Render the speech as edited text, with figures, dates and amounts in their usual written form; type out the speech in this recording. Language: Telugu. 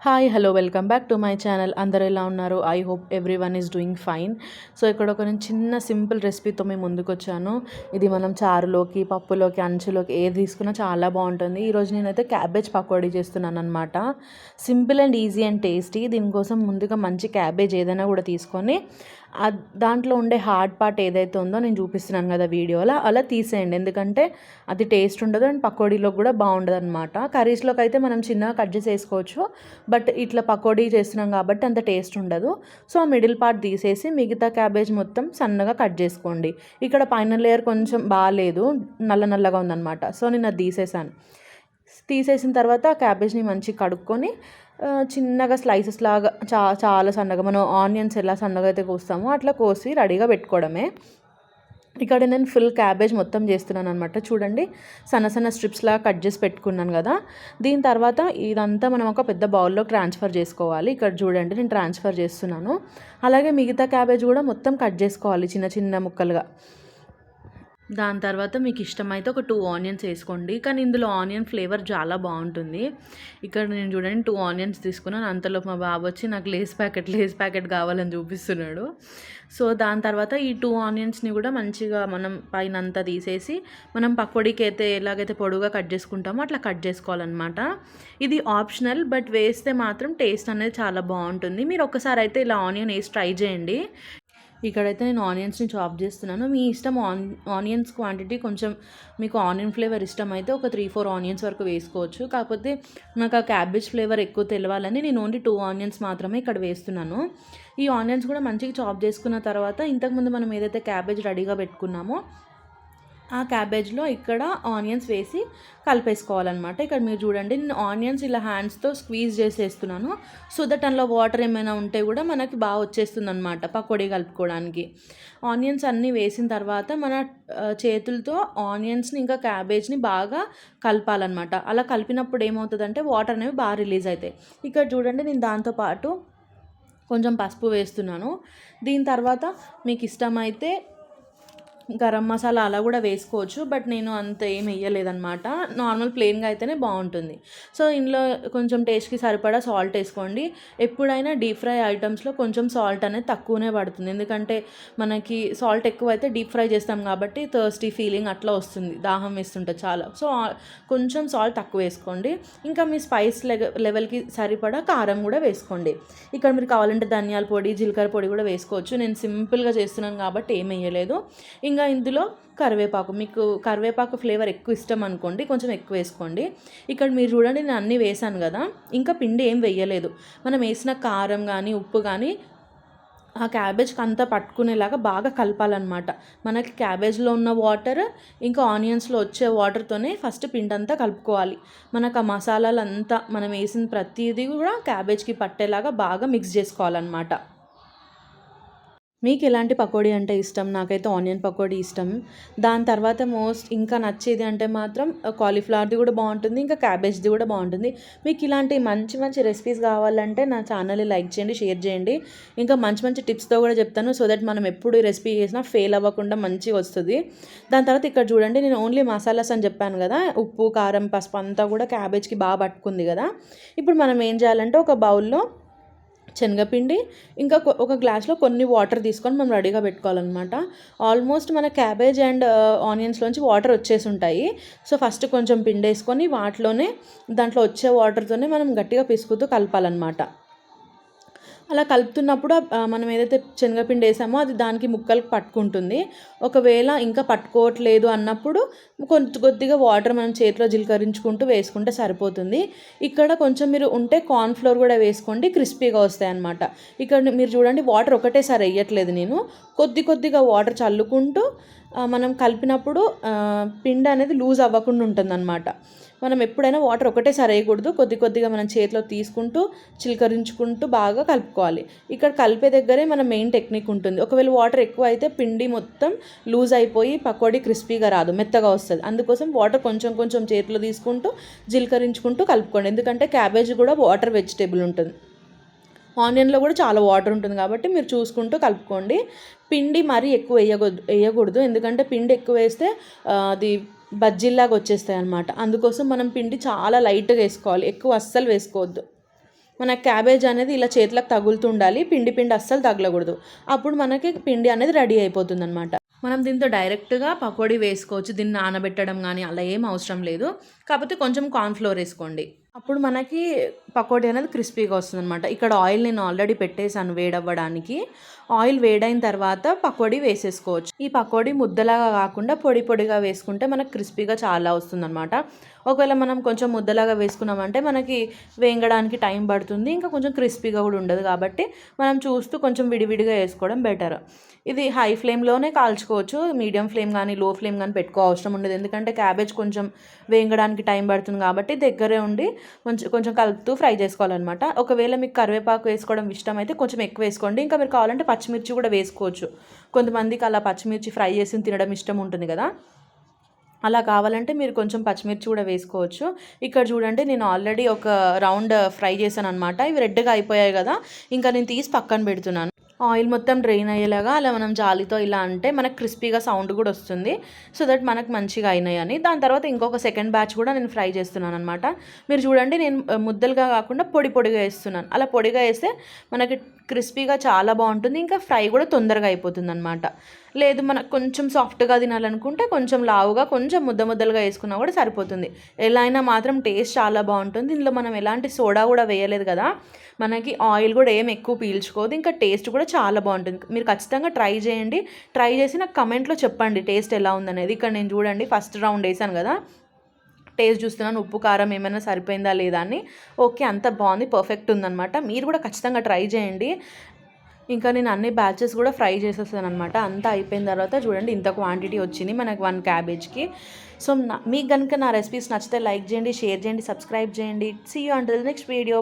Hi hello welcome back to my channel. అందరూ ఎలా ఉన్నారు? I hope every one is doing fine. So ఇక్కడ ఒక నేను చిన్న సింపుల్ రెసిపీతో మేము ముందుకు వచ్చాను. ఇది మనం చారులోకి, పప్పులోకి, అంచులోకి ఏది తీసుకున్నా చాలా బాగుంటుంది. ఈరోజు నేనైతే క్యాబేజ్ పకోడీ చేస్తున్నాను అనమాట. Simple and easy and tasty. దీనికోసం ముందుగా మంచి క్యాబేజ్ ఏదైనా కూడా తీసుకొని దాంట్లో ఉండే హార్డ్ పార్ట్ ఏదైతే ఉందో నేను చూపిస్తున్నాను కదా వీడియోలో, అలా తీసేయండి. ఎందుకంటే అది టేస్ట్ ఉండదు అండ్ పకోడీలో కూడా బాగుండదు అనమాట. కర్రీస్లోకి అయితే మనం చిన్నగా కట్ చేసి వేసుకోవచ్చు, బట్ ఇట్లా పకోడీ చేస్తున్నాం కాబట్టి అంత టేస్ట్ ఉండదు. సో ఆ మిడిల్ పార్ట్ తీసేసి మిగతా క్యాబేజ్ మొత్తం సన్నగా కట్ చేసుకోండి. ఇక్కడ పైన లేయర్ కొంచెం బాగాలేదు, నల్ల నల్లగా ఉందన్నమాట. సో నేను అది తీసేసిన తర్వాత ఆ క్యాబేజ్ని మంచిగా కడుక్కొని చిన్నగా స్లైసెస్ లాగా చాలా సన్నగా, మనం ఆనియన్స్ ఎలా సన్నగా అయితే కోస్తామో అట్లా కోసి రెడీగా పెట్టుకోవడమే. ఇక్కడ నేను ఫుల్ క్యాబేజ్ మొత్తం చేస్తున్నాను అనమాట. చూడండి, సన్న సన్న స్ట్రిప్స్ లాగా కట్ చేసి పెట్టుకున్నాను కదా. దీని తర్వాత ఇదంతా మనం ఒక పెద్ద బౌల్లో ట్రాన్స్ఫర్ చేసుకోవాలి. ఇక్కడ చూడండి, నేను ట్రాన్స్ఫర్ చేస్తున్నాను. అలాగే మిగతా క్యాబేజ్ కూడా మొత్తం కట్ చేసుకోవాలి చిన్న చిన్న ముక్కలుగా. దాని తర్వాత మీకు ఇష్టమైతే ఒక 2 ఆనియన్స్ వేసుకోండి, కానీ ఇందులో ఆనియన్ ఫ్లేవర్ చాలా బాగుంటుంది. ఇక్కడ నేను చూడండి 2 ఆనియన్స్ తీసుకున్నాను. అంతలో మా బాబు వచ్చి నాకు లేస్ ప్యాకెట్ కావాలని చూపిస్తున్నాడు. సో దాని తర్వాత ఈ 2 ఆనియన్స్ని కూడా మంచిగా మనం పైన అంతా తీసేసి మనం పకోడీకి అయితే ఎలాగైతే పొడుగా కట్ చేసుకుంటామో అట్లా కట్ చేసుకోవాలన్నమాట. ఇది ఆప్షనల్, బట్ వేస్తే మాత్రం టేస్ట్ అనేది చాలా బాగుంటుంది. మీరు ఒకసారి అయితే ఇలా ఆనియన్ వేసి ట్రై చేయండి. ఇక్కడైతే నేను ఆనియన్స్ని చాప్ చేస్తున్నాను. మీ ఇష్టం, ఆనియన్స్ క్వాంటిటీ కొంచెం మీకు ఆనియన్ ఫ్లేవర్ ఇష్టమైతే ఒక 3-4 ఆనియన్స్ వరకు వేసుకోవచ్చు. కాకపోతే నాకు ఆ క్యాబేజ్ ఫ్లేవర్ ఎక్కువ తెలవాలని నేను ఓన్లీ 2 ఆనియన్స్ మాత్రమే ఇక్కడ వేస్తున్నాను. ఈ ఆనియన్స్ కూడా మంచిగా చాప్ చేసుకున్న తర్వాత ఇంతకుముందు మనం ఏదైతే క్యాబేజ్ రెడీగా పెట్టుకున్నామో ఆ క్యాబేజ్లో ఇక్కడ ఆనియన్స్ వేసి కలిపేసుకోవాలన్నమాట. ఇక్కడ మీరు చూడండి, నేను ఆనియన్స్ ఇలా హ్యాండ్స్తో స్క్వీజ్ చేసేస్తున్నాను. సో దట్ అందులో వాటర్ ఏమైనా ఉంటే కూడా మనకి బాగా వచ్చేస్తుంది అనమాట పకోడీ కలుపుకోవడానికి. ఆనియన్స్ అన్నీ వేసిన తర్వాత మన చేతులతో ఆనియన్స్ని ఇంకా క్యాబేజ్ని బాగా కలపాలన్నమాట. అలా కలిపినప్పుడు ఏమవుతుందంటే వాటర్ అనేవి బాగా రిలీజ్ అవుతాయి. ఇక్కడ చూడండి, నేను దాంతోపాటు కొంచెం పసుపు వేస్తున్నాను. దీని తర్వాత మీకు ఇష్టమైతే గరం మసాలా అలా కూడా వేసుకోవచ్చు, బట్ నేను అంత ఏం వేయలేదన్నమాట. నార్మల్ ప్లెయిన్గా అయితేనే బాగుంటుంది. సో ఇందులో కొంచెం టేస్ట్కి సరిపడా సాల్ట్ వేసుకోండి. ఎప్పుడైనా డీప్ ఫ్రై ఐటమ్స్లో కొంచెం సాల్ట్ అనేది తక్కువనే పడుతుంది, ఎందుకంటే మనకి సాల్ట్ ఎక్కువ అయితే డీప్ ఫ్రై చేస్తాం కాబట్టి థర్స్టీ ఫీలింగ్ అట్లా వస్తుంది, దాహం వేస్తుంటుంది చాలా. సో కొంచెం సాల్ట్ తక్కువ వేసుకోండి. ఇంకా మీ స్పైస్ లెవెల్కి సరిపడా కారం కూడా వేసుకోండి. ఇక్కడ మీరు కావాలంటే ధనియాల పొడి, జీలకర్ర పొడి కూడా వేసుకోవచ్చు. నేను సింపుల్గా చేస్తున్నాను కాబట్టి ఏం వేయలేదు. ఇంకా ఇందులో కరివేపాకు, మీకు కరివేపాకు ఫ్లేవర్ ఎక్కువ ఇష్టం అనుకోండి, కొంచెం ఎక్కువ వేసుకోండి. ఇక్కడ మీరు చూడండి, నేను అన్నీ వేసాను కదా, ఇంకా పిండి ఏం వేయలేదు. మనం వేసిన కారం కానీ ఉప్పు కానీ ఆ క్యాబేజ్కి అంతా పట్టుకునేలాగా బాగా కలపాలన్నమాట. మనకి క్యాబేజ్లో ఉన్న వాటర్ ఇంకా ఆనియన్స్లో వచ్చే వాటర్తోనే ఫస్ట్ పిండి అంతా కలుపుకోవాలి. మనకు ఆ మసాలాలు అంతా మనం వేసిన ప్రతిదీ కూడా క్యాబేజ్కి పట్టేలాగా బాగా మిక్స్ చేసుకోవాలన్నమాట. మీకు ఎలాంటి పకోడీ అంటే ఇష్టం? నాకైతే ఆనియన్ పకోడీ ఇష్టం. దాని తర్వాత ఇంకా నచ్చేది అంటే మాత్రం కాలీఫ్లవర్ది కూడా బాగుంటుంది, ఇంకా క్యాబేజ్ది కూడా బాగుంటుంది. మీకు ఇలాంటి మంచి మంచి రెసిపీస్ కావాలంటే నా ఛానల్ని లైక్ చేయండి, షేర్ చేయండి. ఇంకా మంచి మంచి టిప్స్తో కూడా చెప్తాను, సో దట్ మనం ఎప్పుడు రెసిపీ చేసినా ఫెయిల్ అవ్వకుండా మంచిగా వస్తుంది. దాని తర్వాత ఇక్కడ చూడండి, నేను ఓన్లీ మసాలాస్ అని చెప్పాను కదా, ఉప్పు, కారం, పసుపు అంతా కూడా క్యాబేజ్కి బాగా పట్టుకుంది కదా. ఇప్పుడు మనం ఏం చేయాలంటే ఒక బౌల్లో శనగపిండి ఇంకా ఒక గ్లాస్లో కొన్ని వాటర్ తీసుకొని మనం రెడీగా పెట్టుకోవాలన్నమాట. ఆల్మోస్ట్ మన క్యాబేజ్ అండ్ ఆనియన్స్లోంచి వాటర్ వచ్చేసి ఉంటాయి. సో ఫస్ట్ కొంచెం పిండి వేసుకొని దాంట్లో వచ్చే వాటర్తోనే మనం గట్టిగా పిసుకుతూ కలపాలన్నమాట. అలా కలుపుతున్నప్పుడు మనం ఏదైతే శనగపిండి వేసామో అది దానికి ముక్కలకు పట్టుకుంటుంది. ఒకవేళ ఇంకా పట్టుకోవట్లేదు అన్నప్పుడు కొద్దిగా వాటర్ మనం చేతిలో జీలకరించుకుంటూ వేసుకుంటే సరిపోతుంది. ఇక్కడ కొంచెం మీరు ఉంటే కార్న్ఫ్లోర్ కూడా వేసుకోండి, క్రిస్పీగా వస్తాయి అన్నమాట. ఇక్కడ మీరు చూడండి, వాటర్ ఒకటేసారి వేయట్లేదు నేను, కొద్దిగా వాటర్ చల్లుకుంటూ మనం కలిపినప్పుడు పిండి అనేది లూజ్ అవ్వకుండా ఉంటుందన్నమాట. మనం ఎప్పుడైనా వాటర్ ఒకటేసారి వేయకూడదు, కొద్దిగా మనం చేతిలో తీసుకుంటూ చిలకరించుకుంటూ బాగా కలుపుకోవాలి. ఇక్కడ కలిపే దగ్గరే మన మెయిన్ టెక్నిక్ ఉంటుంది. ఒకవేళ వాటర్ ఎక్కువ అయితే పిండి మొత్తం లూజ్ అయిపోయి పకోడీ క్రిస్పీగా రాదు, మెత్తగా వస్తుంది. అందుకోసం వాటర్ కొంచెం చేతిలో తీసుకుంటూ జీలకరించుకుంటూ కలుపుకోండి, ఎందుకంటే క్యాబేజ్ కూడా వాటర్ వెజిటేబుల్ ఉంటుంది, ఆనియన్లో కూడా చాలా వాటర్ ఉంటుంది కాబట్టి మీరు చూసుకుంటూ కలుపుకోండి. పిండి మరీ ఎక్కువ వేయకూడదు, ఎందుకంటే పిండి ఎక్కువ వేస్తే అది బజ్జీల్లాగా వచ్చేస్తాయి అన్నమాట. అందుకోసం మనం పిండి చాలా లైట్గా వేసుకోవాలి, ఎక్కువ అస్సలు వేసుకోవద్దు. మన క్యాబేజ్ అనేది ఇలా చేతులకు తగులుతుండాలి, పిండి పిండి అస్సలు తగలకూడదు. అప్పుడు మనకి పిండి అనేది రెడీ అయిపోతుంది అనమాట. మనం దీంతో డైరెక్ట్గా పకోడీ వేసుకోవచ్చు, దీన్ని నానబెట్టడం కానీ అలా ఏం అవసరం లేదు. కాకపోతే కొంచెం కార్న్‌ఫ్లోర్ వేసుకోండి, అప్పుడు మనకి పకోడీ అనేది క్రిస్పీగా వస్తుందనమాట. ఇక్కడ ఆయిల్ నేను ఆల్రెడీ పెట్టేసాను వేడవ్వడానికి. ఆయిల్ వేడైన తర్వాత పకోడీ వేసేసుకోవచ్చు. ఈ పకోడీ ముద్దలాగా కాకుండా పొడి పొడిగా వేసుకుంటే మనకు క్రిస్పీగా చాలా వస్తుందనమాట. ఒకవేళ మనం కొంచెం ముద్దలాగా వేసుకున్నామంటే మనకి వేగడానికి టైం పడుతుంది, ఇంకా కొంచెం క్రిస్పీగా కూడా ఉండదు. కాబట్టి మనం చూస్తూ కొంచెం విడివిడిగా వేసుకోవడం బెటర్. ఇది హై ఫ్లేమ్లోనే కాల్చుకోవచ్చు, మీడియం ఫ్లేమ్ కానీ లో ఫ్లేమ్ కానీ పెట్టుకో అవసరం ఉండదు. ఎందుకంటే క్యాబేజ్ కొంచెం వేగడానికి టైం పడుతుంది కాబట్టి దగ్గరే ఉండి కొంచెం కలుపుతూ ఫ్రై చేసుకోవాలన్నమాట. ఒకవేళ మీకు కరివేపాకు వేసుకోవడం ఇష్టమైతే కొంచెం ఎక్కువ వేసుకోండి. ఇంకా మీరు కావాలంటే పచ్చిమిర్చి కూడా వేసుకోవచ్చు. కొంతమందికి అలా పచ్చిమిర్చి ఫ్రై చేసి తినడం ఇష్టం ఉంటుంది కదా, అలా కావాలంటే మీరు కొంచెం పచ్చిమిర్చి కూడా వేసుకోవచ్చు. ఇక్కడ చూడండి, నేను ఆల్రెడీ ఒక రౌండ్ ఫ్రై చేశాను అనమాట. ఇవి రెడ్గా అయిపోయాయి కదా, ఇంకా నేను తీసి పక్కన పెడుతున్నాను. ఆయిల్ మొత్తం డ్రైన్ అయ్యేలాగా అలా మనం జాలితో ఇలా అంటే మనకు క్రిస్పీగా సౌండ్ కూడా వస్తుంది, సో దట్ మనకు మంచిగా అయినాయని. దాని తర్వాత ఇంకొక సెకండ్ బ్యాచ్ కూడా నేను ఫ్రై చేస్తున్నాను అనమాట. మీరు చూడండి, నేను ముద్దలుగా కాకుండా పొడి పొడిగా వేస్తున్నాను. అలా పొడిగా వేస్తే మనకి క్రిస్పీగా చాలా బాగుంటుంది, ఇంకా ఫ్రై కూడా తొందరగా అయిపోతుంది అనమాట. లేదు మనకు కొంచెం సాఫ్ట్గా తినాలనుకుంటే కొంచెం లావుగా కొంచెం ముద్దలుగా వేసుకున్నా కూడా సరిపోతుంది. ఎలా అయినా మాత్రం టేస్ట్ చాలా బాగుంటుంది. ఇందులో మనం ఎలాంటి సోడా కూడా వేయలేదు కదా, మనకి ఆయిల్ కూడా ఏం ఎక్కువ పీల్చుకోదు, ఇంకా టేస్ట్ కూడా చాలా బాగుంటుంది. మీరు ఖచ్చితంగా ట్రై చేయండి. ట్రై చేసి నాకు కమెంట్లో చెప్పండి టేస్ట్ ఎలా ఉందనేది. ఇక్కడ నేను చూడండి ఫస్ట్ రౌండ్ వేసాను కదా, టేస్ట్ చూస్తున్నాను ఉప్పు కారం ఏమైనా సరిపోయిందా లేదా అని. ఓకే, అంత బాగుంది, పర్ఫెక్ట్ ఉందన్నమాట. మీరు కూడా ఖచ్చితంగా ట్రై చేయండి. ఇంకా నేను అన్ని బ్యాచెస్ కూడా ఫ్రై చేసేస్తాను అనమాట. అంతా అయిపోయిన తర్వాత చూడండి ఇంత క్వాంటిటీ వచ్చింది మనకు 1 క్యాబేజ్కి. సో మీకు కనుక నా రెసిపీస్ నచ్చితే లైక్ చేయండి, షేర్ చేయండి, సబ్స్క్రైబ్ చేయండి. See you until next video.